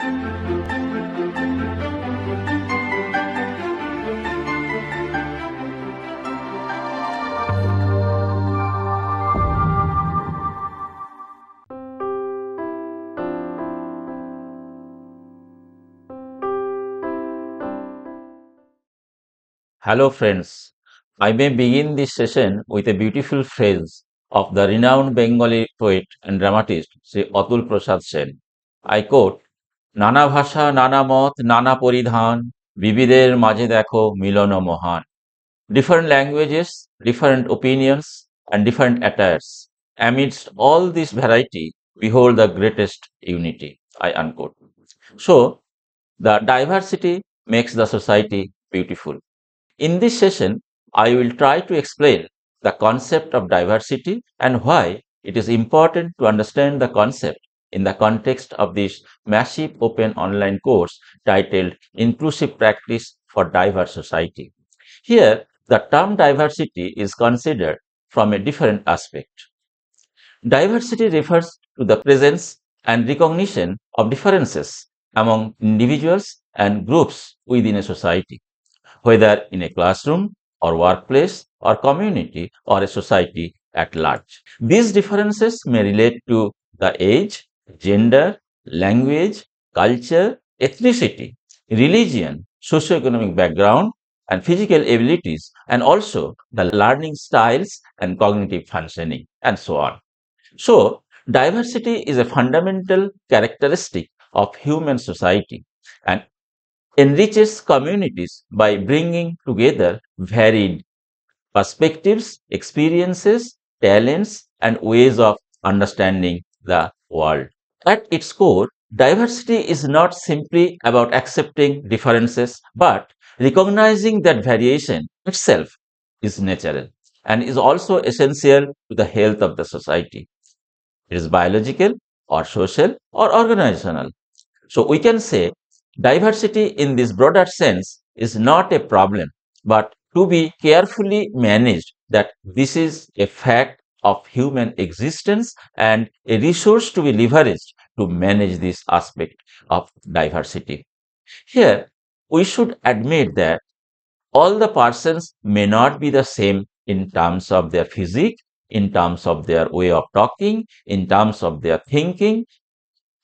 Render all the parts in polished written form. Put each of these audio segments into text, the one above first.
Hello, friends. I may begin this session with a beautiful phrase of the renowned Bengali poet and dramatist Sri Atul Prasad Sen. I quote, নানা ভাষা নানা মত নানা পরিধান বিবিধের মাঝে দেখো মিলন মহান. Different languages, different opinions, and different attires. Amidst all this variety, behold the greatest unity. I unquote. So, the diversity makes the society beautiful. In this session, I will try to explain the concept of diversity and why it is important to understand the concept in the context of this massive open online course titled Inclusive Practice for Diverse Society. Here, the term diversity is considered from a different aspect. Diversity refers to the presence and recognition of differences among individuals and groups within a society, whether in a classroom or workplace or community or a society at large. These differences may relate to the age, gender, language, culture, ethnicity, religion, socioeconomic background, and physical abilities, and also the learning styles and cognitive functioning, and so on. So, diversity is a fundamental characteristic of human society and enriches communities by bringing together varied perspectives, experiences, talents, and ways of understanding the world. At its core, diversity is not simply about accepting differences, but recognizing that variation itself is natural and is also essential to the health of the society. It is biological or social or organizational. So we can say diversity in this broader sense is not a problem, but to be carefully managed, that this is a fact of human existence and a resource to be leveraged to manage this aspect of diversity. Here, we should admit that all the persons may not be the same in terms of their physique, in terms of their way of talking, in terms of their thinking,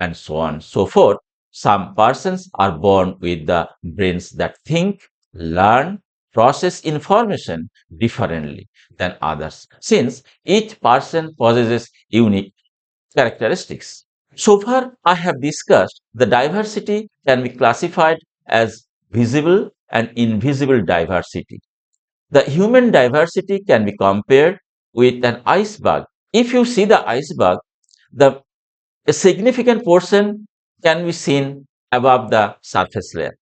and so on and so forth. Some persons are born with the brains that think, learn, process information differently than others, since each person possesses unique characteristics. So far, I have discussed the diversity can be classified as visible and invisible diversity. The human diversity can be compared with an iceberg. If you see the iceberg, the a significant portion can be seen above the surface layer,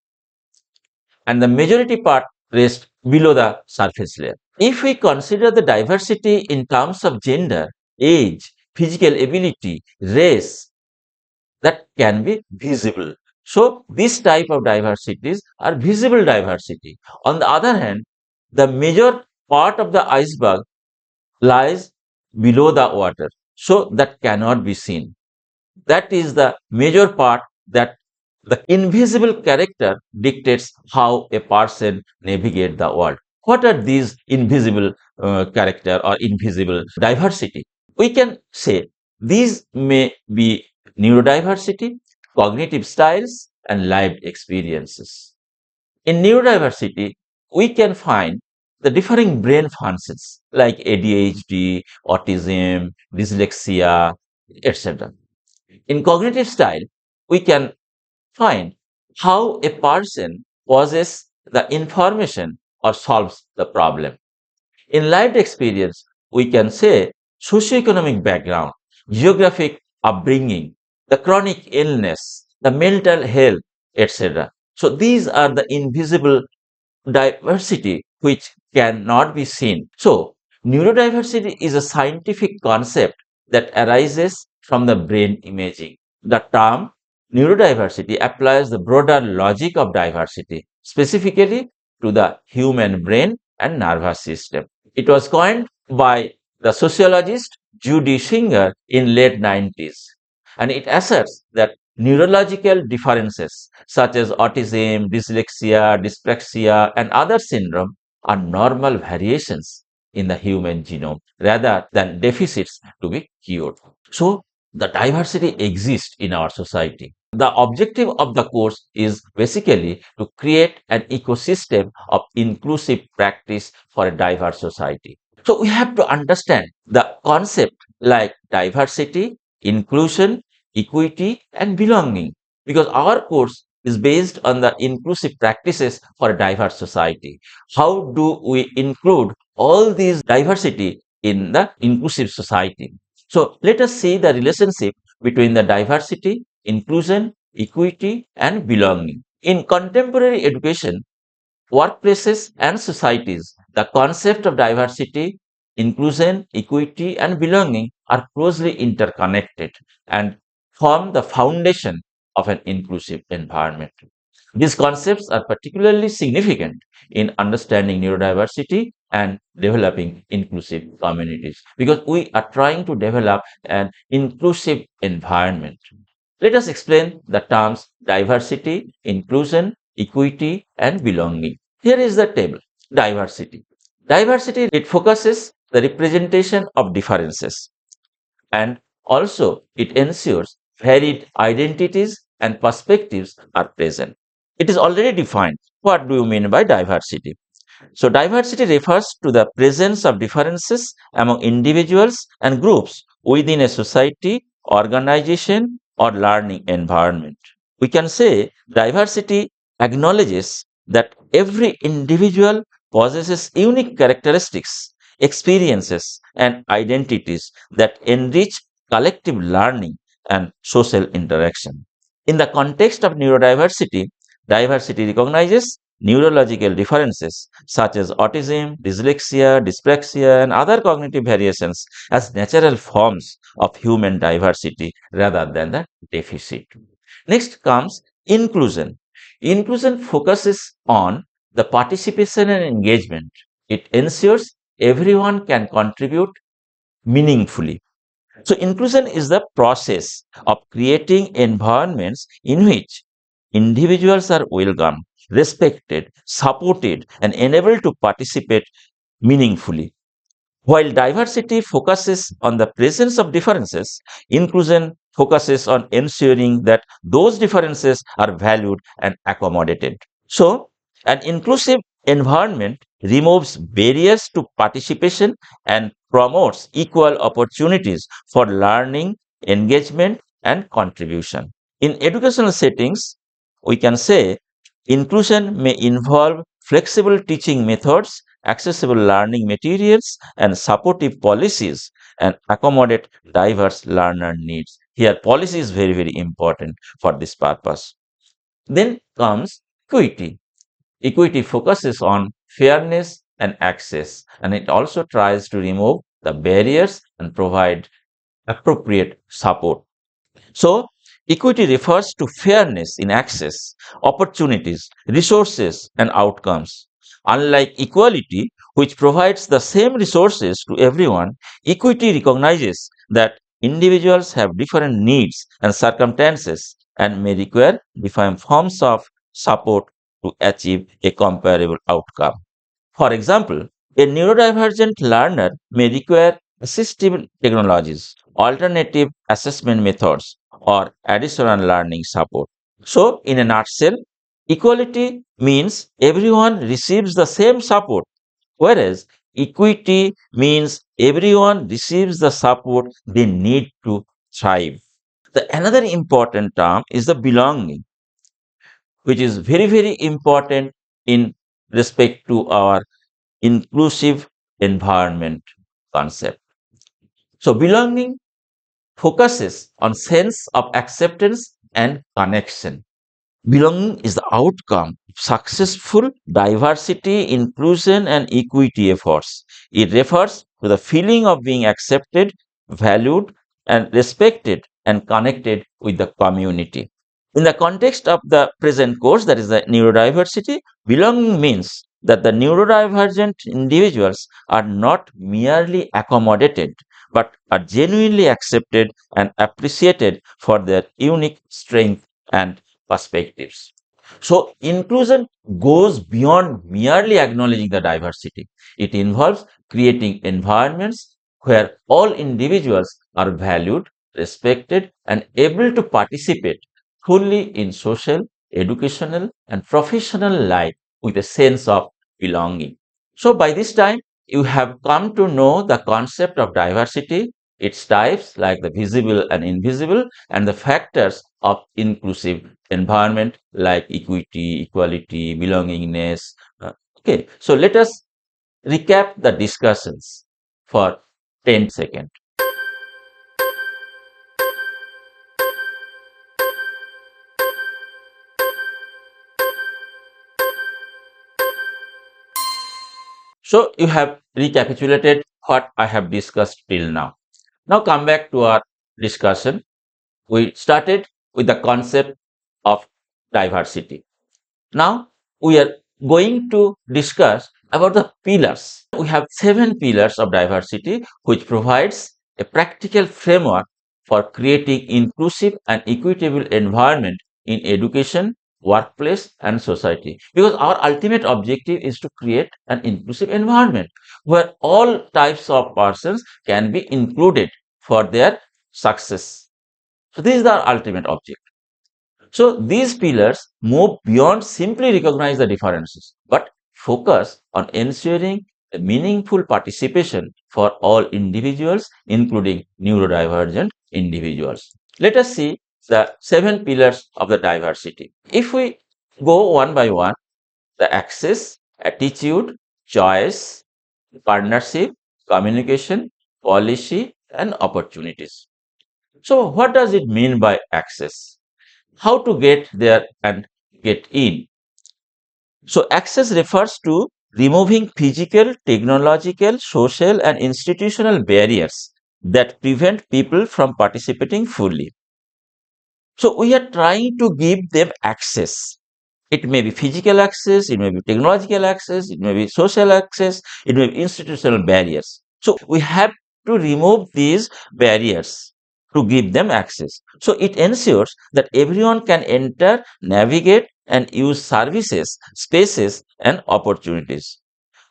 and the majority part rests below the surface layer. If we consider the diversity in terms of gender, age, physical ability, race, that can be visible. So, this type of diversities are visible diversity. On the other hand, the major part of the iceberg lies below the water, so that cannot be seen. That is the major part, that the invisible character dictates how a person navigate the world. What are these invisible character or invisible diversity? We can say these may be neurodiversity, cognitive styles, and lived experiences. In neurodiversity, we can find the differing brain functions like ADHD, autism, dyslexia, etc. In cognitive style, we can find how a person possesses the information or solves the problem. In lived experience, we can say socioeconomic background, geographic upbringing, the chronic illness, the mental health, etc. So these are the invisible diversity which cannot be seen. So, neurodiversity is a scientific concept that arises from the brain imaging. The term neurodiversity applies the broader logic of diversity, specifically to the human brain and nervous system. It was coined by the sociologist Judy Singer in late 90s, and it asserts that neurological differences such as autism, dyslexia, dyspraxia, and other syndrome are normal variations in the human genome rather than deficits to be cured. So, the diversity exists in our society. The objective of the course is basically to create an ecosystem of inclusive practice for a diverse society. So, we have to understand the concept like diversity, inclusion, equity, and belonging because our course is based on the inclusive practices for a diverse society. How do we include all these diversity in the inclusive society? So let us see the relationship between the diversity, inclusion, equity, and belonging. In contemporary education, workplaces, and societies, the concept of diversity, inclusion, equity, and belonging are closely interconnected and form the foundation of an inclusive environment. These concepts are particularly significant in understanding neurodiversity and developing inclusive communities because we are trying to develop an inclusive environment. Let us explain the terms diversity, inclusion, equity, and belonging. Here is the table. Diversity. Diversity, it focuses the representation of differences and also it ensures varied identities and perspectives are present. It is already defined. What do you mean by diversity? So, diversity refers to the presence of differences among individuals and groups within a society, organization, or learning environment. We can say diversity acknowledges that every individual possesses unique characteristics, experiences, and identities that enrich collective learning and social interaction. In the context of neurodiversity, diversity recognizes neurological differences such as autism, dyslexia, dyspraxia, and other cognitive variations as natural forms of human diversity rather than the deficit. Next comes inclusion. Inclusion focuses on the participation and engagement. It ensures everyone can contribute meaningfully. So, inclusion is the process of creating environments in which individuals are welcomed, respected, supported, and enabled to participate meaningfully. While diversity focuses on the presence of differences, inclusion focuses on ensuring that those differences are valued and accommodated. So, an inclusive environment removes barriers to participation and promotes equal opportunities for learning, engagement, and contribution. In educational settings, we can say inclusion may involve flexible teaching methods, accessible learning materials, and supportive policies and accommodate diverse learner needs. Here, policy is very, very important for this purpose. Then comes equity. Equity focuses on fairness and access, and it also tries to remove the barriers and provide appropriate support. So, equity refers to fairness in access, opportunities, resources, and outcomes. Unlike equality, which provides the same resources to everyone, equity recognizes that individuals have different needs and circumstances and may require different forms of support to achieve a comparable outcome. For example, a neurodivergent learner may require assistive technologies, alternative assessment methods, or additional learning support. So, in a nutshell, equality means everyone receives the same support, whereas equity means everyone receives the support they need to thrive. The another important term is the belonging, which is very, very important in respect to our inclusive environment concept. So belonging focuses on sense of acceptance and connection. Belonging is the outcome of successful diversity, inclusion, and equity efforts. It refers to the feeling of being accepted, valued, and respected and connected with the community. In the context of the present course, that is the neurodiversity, belonging means that the neurodivergent individuals are not merely accommodated, but are genuinely accepted and appreciated for their unique strength and perspectives. So, inclusion goes beyond merely acknowledging the diversity. It involves creating environments where all individuals are valued, respected, and able to participate fully in social, educational, and professional life with a sense of belonging. So, by this time, you have come to know the concept of diversity, its types like the visible and invisible, and the factors of inclusive environment like equity, equality, belongingness. Okay, so let us recap the discussions for 10 seconds. So you have recapitulated what I have discussed till now. Now come back to our discussion. We started with the concept of diversity. Now we are going to discuss about the pillars. We have 7 pillars of diversity which provides a practical framework for creating inclusive and equitable environment in education, workplace and society. Because our ultimate objective is to create an inclusive environment where all types of persons can be included for their success. So this is our ultimate objective. So these pillars move beyond simply recognize the differences, but focus on ensuring a meaningful participation for all individuals, including neurodivergent individuals. Let us see the 7 pillars of the diversity. If we go one by one, the access, attitude, choice, partnership, communication, policy, and opportunities. So what does it mean by access? How to get there and get in. So, access refers to removing physical, technological, social, and institutional barriers that prevent people from participating fully. So, we are trying to give them access. It may be physical access, it may be technological access, it may be social access, it may be institutional barriers. So we have to remove these barriers to give them access. So it ensures that everyone can enter, navigate, and use services, spaces, and opportunities.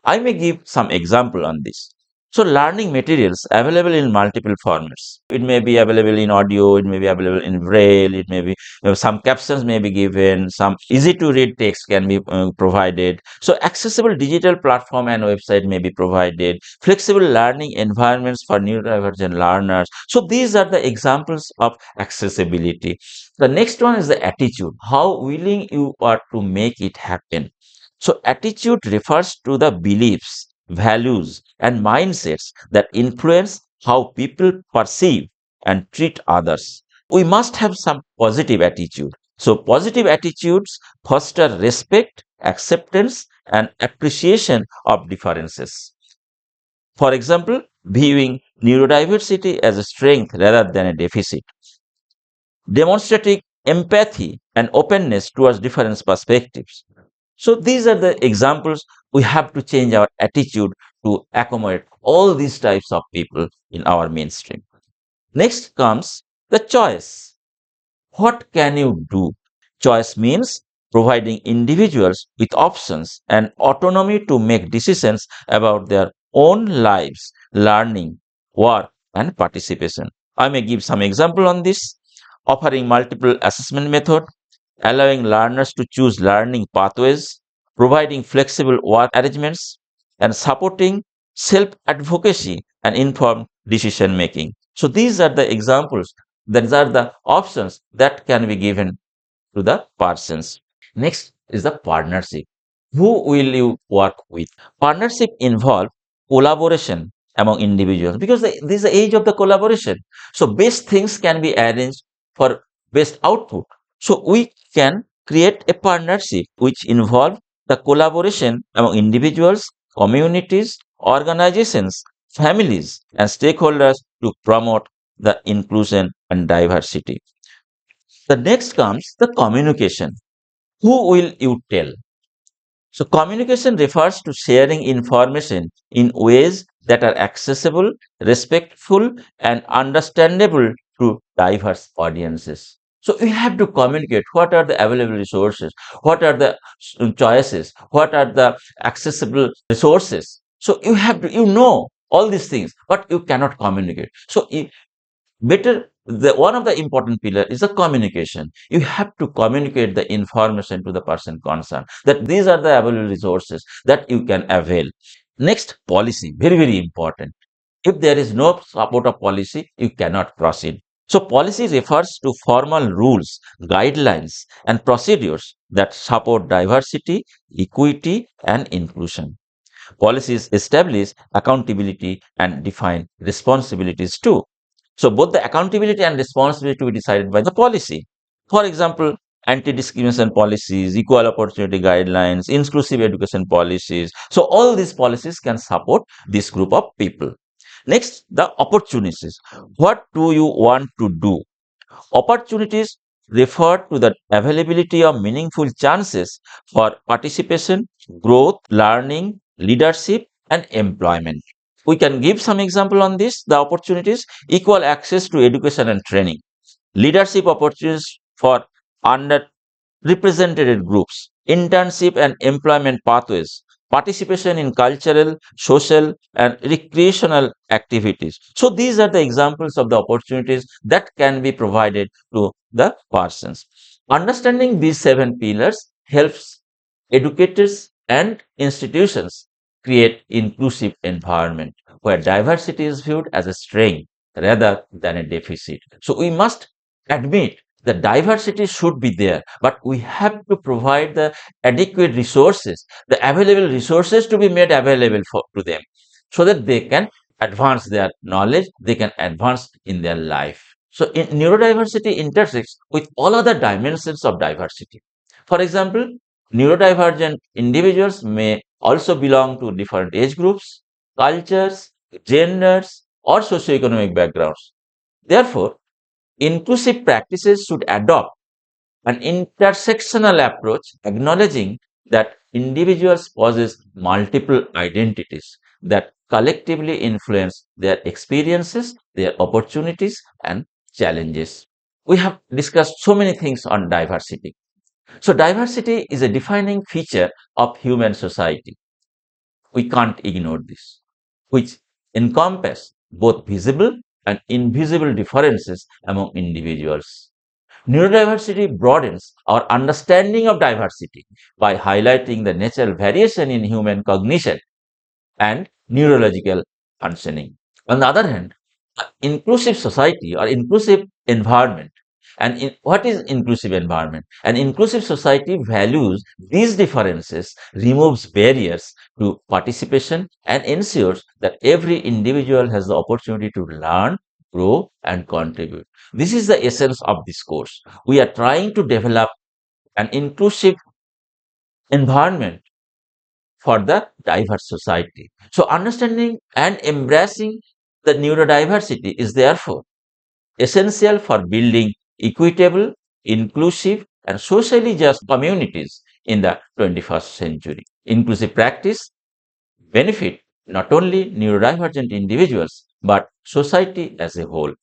I may give some example on this. So learning materials available in multiple formats. It may be available in audio, it may be available in braille, it may be some captions may be given, some easy to read text can be provided. So accessible digital platform and website may be provided. Flexible learning environments for neurodivergent learners. So these are the examples of accessibility. The next one is the attitude. How willing you are to make it happen. So, attitude refers to the beliefs, values, and mindsets that influence how people perceive and treat others. We must have some positive attitude. So, positive attitudes foster respect, acceptance, and appreciation of differences. For example, viewing neurodiversity as a strength rather than a deficit, demonstrating empathy and openness towards different perspectives. So these are the examples. We have to change our attitude to accommodate all these types of people in our mainstream. Next comes the choice. What can you do? Choice means providing individuals with options and autonomy to make decisions about their own lives, learning, work, and participation. I may give some example on this. Offering multiple assessment method, allowing learners to choose learning pathways, providing flexible work arrangements, and supporting self advocacy and informed decision making. So, these are the examples, these are the options that can be given to the persons. Next is the partnership. Who will you work with? Partnership involve collaboration among individuals because this is the age of the collaboration. So best things can be arranged for best output. So we can create a partnership which involve the collaboration among individuals, communities, organizations, families, and stakeholders to promote the inclusion and diversity. The next comes the communication. Who will you tell? So, communication refers to sharing information in ways that are accessible, respectful, and understandable to diverse audiences. So we have to communicate what are the available resources, what are the choices, what are the accessible resources. So you have to, all these things, but you cannot communicate. So better, the one of the important pillar is the communication. You have to communicate the information to the person concerned that these are the available resources that you can avail. Next, policy, very, very important. If there is no support of policy, you cannot proceed. So policy refers to formal rules, guidelines, and procedures that support diversity, equity, and inclusion. Policies establish accountability and define responsibilities too. So both the accountability and responsibility to be decided by the policy. For example, anti-discrimination policies, equal opportunity guidelines, inclusive education policies. So all these policies can support this group of people. Next, the opportunities. What do you want to do? Opportunities refer to the availability of meaningful chances for participation, growth, learning, leadership, and employment. We can give some example on this. The opportunities: equal access to education and training, leadership opportunities for underrepresented groups, internship and employment pathways, participation in cultural, social, and recreational activities. So these are the examples of the opportunities that can be provided to the persons. Understanding these seven pillars helps educators and institutions create inclusive environment where diversity is viewed as a strength rather than a deficit. So we must admit the diversity should be there, but we have to provide the adequate resources, the available resources to be made available to them so that they can advance their knowledge, they can advance in their life. So neurodiversity intersects with all other dimensions of diversity. For example, neurodivergent individuals may also belong to different age groups, cultures, genders, or socioeconomic backgrounds. Therefore, inclusive practices should adopt an intersectional approach, acknowledging that individuals possess multiple identities that collectively influence their experiences, their opportunities, and challenges. We have discussed so many things on diversity. So, diversity is a defining feature of human society. We can't ignore this, which encompass both visible and invisible differences among individuals. Neurodiversity broadens our understanding of diversity by highlighting the natural variation in human cognition and neurological functioning. On the other hand, inclusive society or inclusive environment. And what is inclusive environment? An inclusive society values these differences, removes barriers to participation, and ensures that every individual has the opportunity to learn, grow, and contribute. This is the essence of this course. We are trying to develop an inclusive environment for the diverse society. So, understanding and embracing the neurodiversity is therefore essential for building equitable, inclusive, and socially just communities in the 21st century. Inclusive practice benefit not only neurodivergent individuals but society as a whole.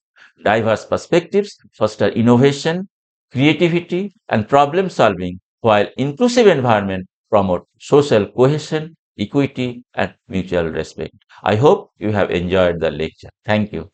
Diverse perspectives foster innovation, creativity, and problem solving, while inclusive environment promote social cohesion, equity, and mutual respect. I hope you have enjoyed the lecture. Thank you.